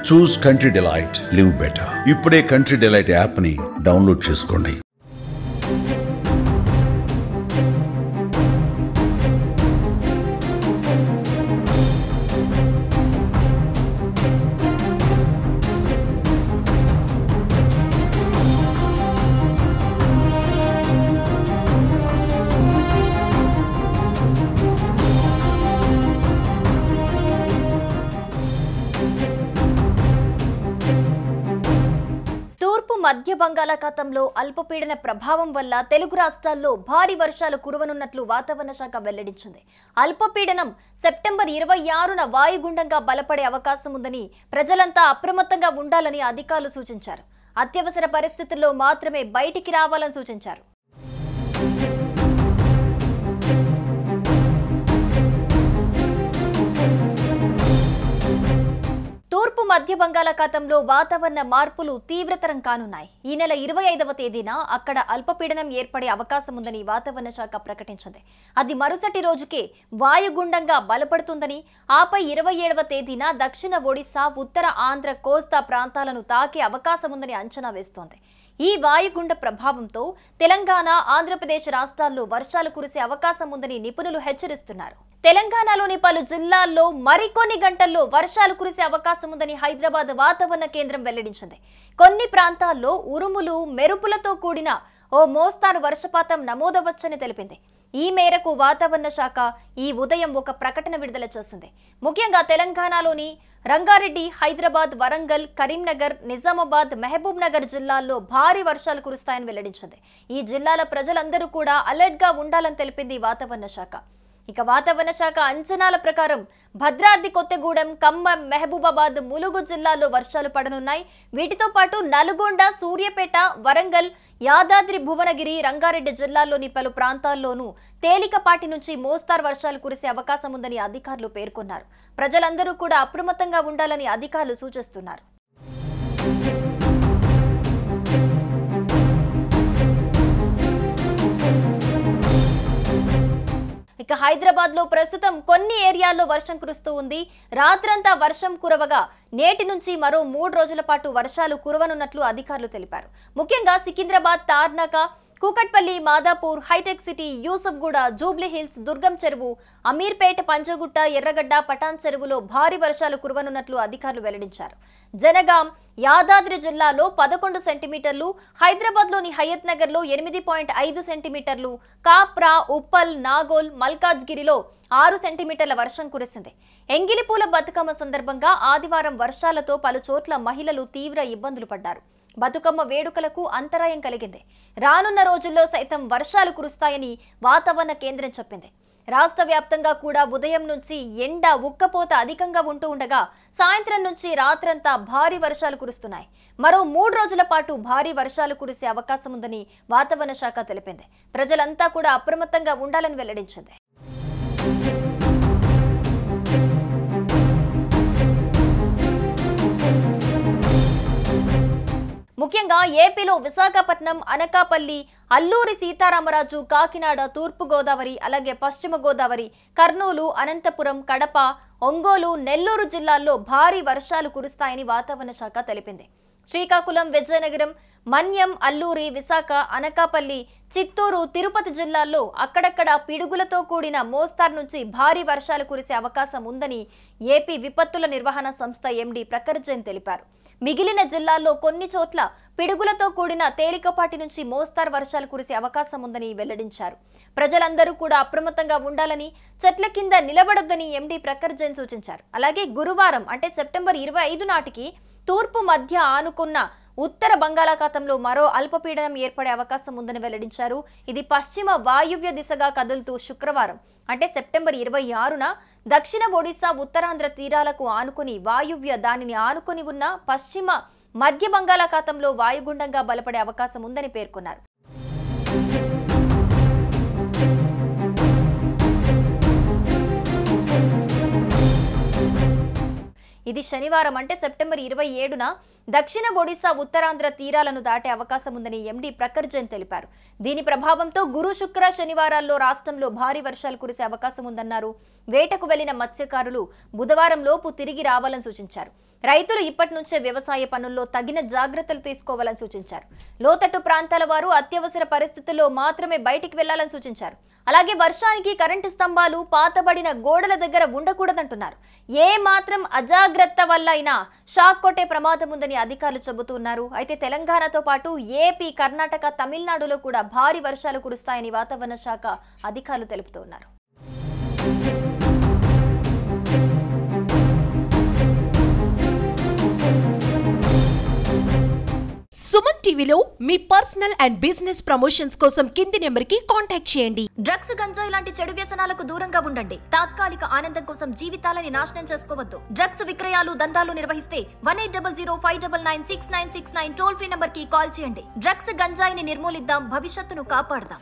చూస్ country delight, live better. ఇప్పుడే country delight app ని download చేసుకోండి. మధ్య బంగాళాఖాతంలో అల్పపీడన ప్రభావం వల్ల తెలుగు రాష్ట్రాల్లో భారీ వర్షాలు కురవనున్నట్లు వాతావరణ శాఖ వెల్లడించింది. అల్పపీడనం సెప్టెంబర్ 26న వాయుగుండంగా బలపడే అవకాశం ఉందని ప్రజలంతా అప్రమత్తంగా ఉండాలని అధికారులు సూచించారు. అత్యవసర పరిస్థితుల్లో మాత్రమే బయటికి రావాలని సూచించారు. తూర్పు మధ్య బంగాళాఖాతంలో వాతావరణ మార్పులు తీవ్రతరం కానున్నాయి. ఈ నెల 25వ తేదీన అక్కడ అల్పపీడనం ఏర్పడే అవకాశం ఉందని వాతావరణ శాఖ ప్రకటించింది. అది మరుసటి రోజుకే వాయుగుండంగా బలపడుతుందని, ఆపై 27వ తేదీన దక్షిణ ఒడిశా, ఉత్తర ఆంధ్ర, కోస్తా ప్రాంతాలను తాకే అవకాశం ఉందని అంచనా వేస్తోంది. ఈ వాయుగుండ ప్రభావంతో తెలంగాణ, ఆంధ్రప్రదేశ్ రాష్ట్రాల్లో వర్షాలు కురిసే అవకాశం ఉందని నిపుణులు హెచ్చరిస్తున్నారు. తెలంగాణలోని పలు జిల్లాల్లో మరికొన్ని గంటల్లో వర్షాలు కురిసే అవకాశం ఉందని హైదరాబాద్ వాతావరణ కేంద్రం వెల్లడించింది. కొన్ని ప్రాంతాల్లో ఉరుములు, మెరుపులతో కూడిన ఓ మోస్తారు వర్షపాతం నమోదవచ్చని తెలిపింది. ఈ మేరకు వాతావరణ శాఖ ఈ ఉదయం ఒక ప్రకటన విడుదల చేసింది. ముఖ్యంగా తెలంగాణలోని రంగారెడ్డి, హైదరాబాద్, వరంగల్, కరీంనగర్, నిజామాబాద్, మహబూబ్ నగర్ జిల్లాల్లో భారీ వర్షాలు కురుస్తాయని వెల్లడించింది. ఈ జిల్లాల ప్రజలందరూ కూడా అలర్ట్ గా ఉండాలని తెలిపింది వాతావరణ శాఖ. ఇక వాతావరణ శాఖ అంచనాల ప్రకారం భద్రాద్రి కొత్తగూడెం, ఖమ్మం, మహబూబాబాద్, ములుగు జిల్లాల్లో వర్షాలు పడనున్నాయి. వీటితో పాటు నల్గొండ, సూర్యాపేట, వరంగల్, యాదాద్రి భువనగిరి, రంగారెడ్డి జిల్లాల్లోని పలు ప్రాంతాల్లోనూ తేలికపాటి నుంచి మోస్తారు వర్షాలు కురిసే అవకాశం ఉందని అధికారులు పేర్కొన్నారు. ప్రజలందరూ కూడా అప్రమత్తంగా ఉండాలని అధికారులు సూచిస్తున్నారు. ఇక హైదరాబాద్ లో ప్రస్తుతం కొన్ని ఏరియాల్లో వర్షం కురుస్తూ ఉంది. రాత్రంతా వర్షం కురవగా నేటి నుంచి మరో 3 రోజుల పాటు వర్షాలు కురవనున్నట్లు అధికారులు తెలిపారు. ముఖ్యంగా Secunderabad, Tarnaka, Kukatpally, Madhapur, hitech city, Yousufguda, Jubilee Hills, Durgam Cheruvu, Ameerpet, Panjagutta, ఎర్రగడ్డ, పటాన్ చెరువులో భారీ వర్షాలు కురవనున్నట్లు అధికారులు వెల్లడించారు. జనగాం, యాదాద్రి జిల్లాలో 11 సెంటీమీటర్లు, హైదరాబాద్లోని హయత్ నగర్లో 8.5 సెంటీమీటర్లు, కాప్రా, ఉప్పల్, నాగోల్, మల్కాజ్గిరిలో 6 సెంటీమీటర్ల వర్షం కురిసింది. ఎంగిలిపూల బతుకమ్మ సందర్భంగా ఆదివారం వర్షాలతో పలు చోట్ల మహిళలు తీవ్ర ఇబ్బందులు పడ్డారు. బతుకమ్మ వేడుకలకు అంతరాయం కలిగింది. రానున్న రోజుల్లో సైతం వర్షాలు కురుస్తాయని వాతావరణ కేంద్రం చెప్పింది. రాష్ట్ర వ్యాప్తంగా కూడా ఉదయం నుంచి ఎండ, ఉక్కపోత అధికంగా ఉంటూ ఉండగా సాయంత్రం నుంచి రాత్రంతా భారీ వర్షాలు కురుస్తున్నాయి. మరో 3 రోజుల పాటు భారీ వర్షాలు కురిసే అవకాశం ఉందని వాతావరణ శాఖ తెలిపింది. ప్రజలంతా కూడా అప్రమత్తంగా ఉండాలని వెల్లడించింది. ముఖ్యంగా ఏపీలో విశాఖపట్నం, అనకాపల్లి, అల్లూరి సీతారామరాజు, కాకినాడ, తూర్పు గోదావరి, అలాగే పశ్చిమ గోదావరి, కర్నూలు, అనంతపురం, కడప, ఒంగోలు, నెల్లూరు జిల్లాల్లో భారీ వర్షాలు కురుస్తాయని వాతావరణ శాఖ తెలిపింది. శ్రీకాకుళం, విజయనగరం, మన్యం, అల్లూరి, విశాఖ, అనకాపల్లి, చిత్తూరు, తిరుపతి జిల్లాల్లో అక్కడక్కడ పిడుగులతో కూడిన మోస్తారు నుంచి భారీ వర్షాలు కురిసే అవకాశం ఉందని ఏపీ విపత్తుల నిర్వహణ సంస్థ ఎండీ ప్రఖర్ జైన్ తెలిపారు. మిగిలిన జిల్లాల్లో కొన్ని చోట్ల పిడుగులతో కూడిన తేలికపాటి నుంచి మోస్తారు వర్షాలు కురిసే అవకాశం ఉందని వెల్లడించారు. ప్రజలందరూ కూడా అప్రమత్తంగా ఉండాలని, చెట్ల కింద నిలబడొద్దని ఎండీ ప్రఖర్ జైన్ సూచించారు. అలాగే గురువారం అంటే సెప్టెంబర్ 25 నాటికి తూర్పు మధ్య ఆనుకున్న ఉత్తర బంగాళాఖాతంలో మరో అల్పపీడనం ఏర్పడే అవకాశం ఉందని వెల్లడించారు. ఇది పశ్చిమ వాయువ్య దిశగా కదులుతూ శుక్రవారం అంటే సెప్టెంబర్ 26న దక్షిణ ఒడిశా, ఉత్తరాంధ్ర తీరాలకు ఆనుకుని వాయువ్య దానిని ఆనుకుని ఉన్న పశ్చిమ మధ్య బంగాళాఖాతంలో వాయుగుండంగా బలపడే అవకాశం ఉందని పేర్కొన్నారు. ఇది శనివారం అంటే సెప్టెంబర్ 27న దక్షిణ ఒడిశా, ఉత్తరాంధ్ర తీరాలను దాటే అవకాశం ఉందని ఎండీ ప్రఖర్ జైన్ తెలిపారు. దీని ప్రభావంతో గురు, శుక్ర, శనివారాల్లో రాష్ట్రంలో భారీ వర్షాలు కురిసే అవకాశం ఉందన్నారు. వేటకు వెళ్లిన మత్స్యకారులు బుధవారం లోపు తిరిగి రావాలని సూచించారు. రైతులు ఇప్పటి నుంచే వ్యవసాయ పనుల్లో తగిన జాగ్రత్తలు తీసుకోవాలని సూచించారు. లోతట్టు ప్రాంతాల వారు అత్యవసర పరిస్థితుల్లో మాత్రమే బయటికి వెళ్లాలని సూచించారు. అలాగే వర్షానికి కరెంటు స్తంభాలు పాతబడిన గోడల దగ్గర ఉండకూడదంటున్నారు. ఏ మాత్రం అజాగ్రత్త వల్ల అయినా షాక్ కొట్టే ప్రమాదం ఉందని అధికారులు చెబుతున్నారు. అయితే తెలంగాణతో పాటు ఏపీ, కర్ణాటక, తమిళనాడులో కూడా భారీ వర్షాలు కురుస్తాయని వాతావరణ శాఖ అధికారులు తెలుపుతున్నారు. సుమన్ టీవీలో మీ పర్సనల్ అండ్ బిజినెస్ ప్రమోషన్స్ కోసం కింది నెంబర్కి కాంటాక్ట్ చేయండి. డ్రగ్స్, గంజాయి లాంటి చెడు వ్యసనాలకు దూరంగా ఉండండి. తాత్కాలిక ఆనందం కోసం జీవితాలని నాశనం చేసుకోవద్దు. డ్రగ్స్ విక్రయాలు, దందాలు నిర్వహిస్తే 1800599696 టోల్ ఫ్రీ నంబర్ కి కాల్ చేయండి. డ్రగ్స్, గంజాయిని నిర్మూలిద్దాం, భవిష్యత్తును కాపాడదాం.